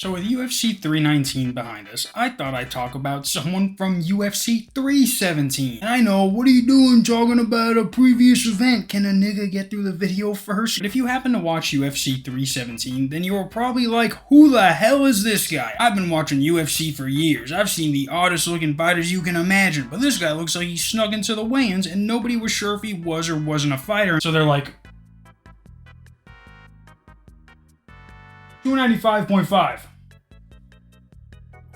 So with UFC 319 behind us, I thought I'd talk about someone from UFC 317. And I know, what are you doing talking about a previous event? Can a nigga get through the video first? But if you happen to watch UFC 317, then you're probably like, who the hell is this guy? I've been watching UFC for years. I've seen the oddest looking fighters you can imagine, but this guy looks like he snuck into the weigh-ins and nobody was sure if he was or wasn't a fighter. So they're like, 295.5.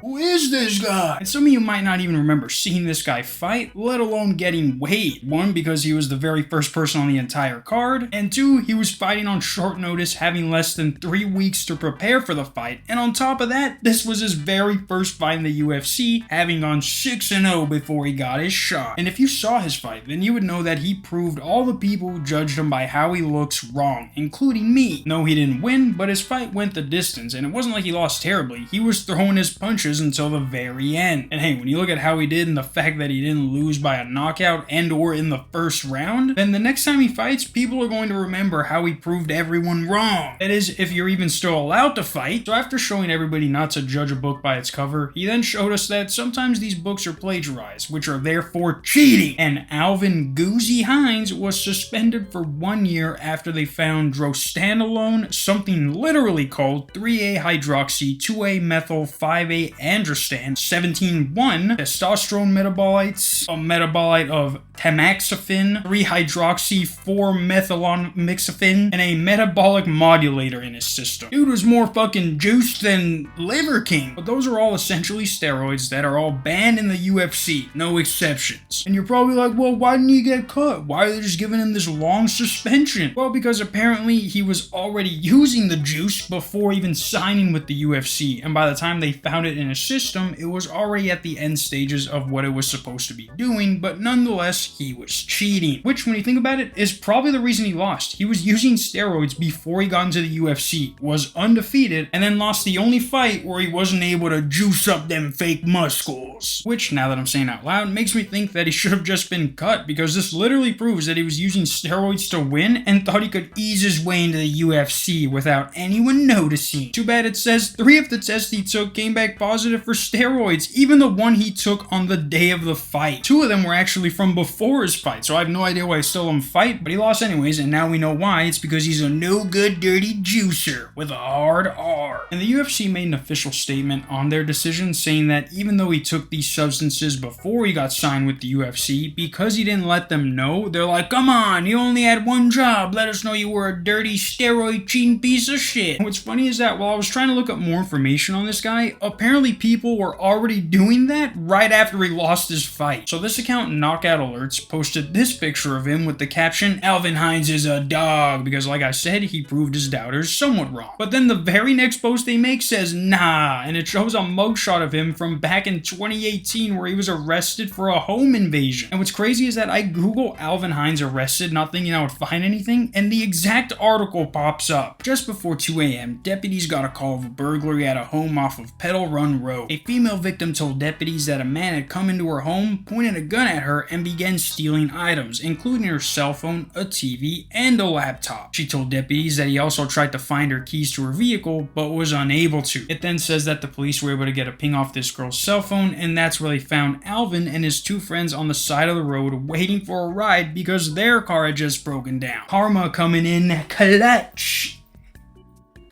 Who is this guy? And some of you might not even remember seeing this guy fight, let alone getting weighed. One, because he was the very first person on the entire card, and two, he was fighting on short notice, having less than 3 weeks to prepare for the fight, and on top of that, this was his very first fight in the UFC, having gone 6-0 before he got his shot. And if you saw his fight, then you would know that he proved all the people who judged him by how he looks wrong, including me. No, he didn't win, but his fight went the distance, and it wasn't like he lost terribly. He was throwing his punches until the very end. And hey, when you look at how he did and the fact that he didn't lose by a knockout and or in the first round, then the next time he fights, people are going to remember how he proved everyone wrong. That is, if you're even still allowed to fight. So after showing everybody not to judge a book by its cover, he then showed us that sometimes these books are plagiarized, which are therefore cheating. And Alvin Goozy Hines was suspended for 1 year after they found drostanolone, something literally called 3A-hydroxy 2A-methyl 5A-androsten, 17-1, testosterone metabolites, a metabolite of tamoxifen, 3-hydroxy 4-methylmixafen, and a metabolic modulator in his system. Dude was more fucking juiced than Liver King. But those are all essentially steroids that are all banned in the UFC, no exceptions. And you're probably like, well, why didn't he get cut? Why are they just giving him this long suspension? Well, because apparently he was already using the juice before even signing with the UFC, and by the time they found it in his system, it was already at the end stages of what it was supposed to be doing, but nonetheless, he was cheating. Which, when you think about it, is probably the reason he lost. He was using steroids before he got into the UFC, was undefeated, and then lost the only fight where he wasn't able to juice up them fake muscles. Which, now that I'm saying out loud, makes me think that he should have just been cut, because this literally proves that he was using steroids to win and thought he could ease his way into the UFC without anyone noticing. Too bad it says 3 of the tests he took came back positive for steroids, even the one he took on the day of the fight. 2 of them were actually from before his fight, so I have no idea why he still let him fight, but he lost anyways, and now we know why. It's because he's a no good dirty juicer with a hard R. And the UFC made an official statement on their decision saying that even though he took these substances before he got signed with the UFC, because he didn't let them know, they're like, come on, you only had one job, let us know you were a dirty steroid cheating piece of shit. And what's funny is that while I was trying to look up more information on this guy, apparently people were already doing that right after he lost his fight. So this account, Knockout Alerts, posted this picture of him with the caption, Alvin Hines is a dog, because like I said, he proved his doubters somewhat wrong. But then the very next post they make says, nah, and it shows a mugshot of him from back in 2018 where he was arrested for a home invasion. And what's crazy is that I Google Alvin Hines arrested, not thinking I would find anything, and the exact article pops up. Just before 2 a.m., deputies got a call of a burglary at a home off of Petal Run Road. A female victim told deputies that a man had come into her home, pointed a gun at her, and began stealing items, including her cell phone, a TV, and a laptop. She told deputies that he also tried to find her keys to her vehicle, but was unable to. It then says that the police were able to get a ping off this girl's cell phone, and that's where they found Alvin and his 2 friends on the side of the road waiting for a ride because their car had just broken down. Karma coming in clutch.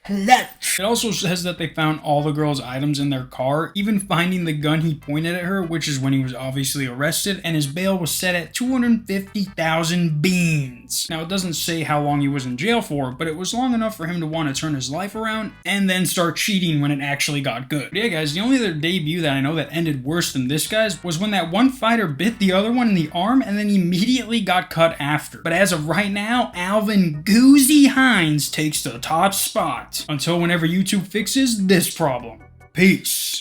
It also says that they found all the girl's items in their car, even finding the gun he pointed at her, which is when he was obviously arrested, and his bail was set at 250,000 beans. Now, it doesn't say how long he was in jail for, but it was long enough for him to want to turn his life around and then start cheating when it actually got good. But yeah, guys, the only other debut that I know that ended worse than this guy's was when that one fighter bit the other one in the arm and then immediately got cut after. But as of right now, Alvin Goozy Hines takes the top spot. Until whenever YouTube fixes this problem. Peace.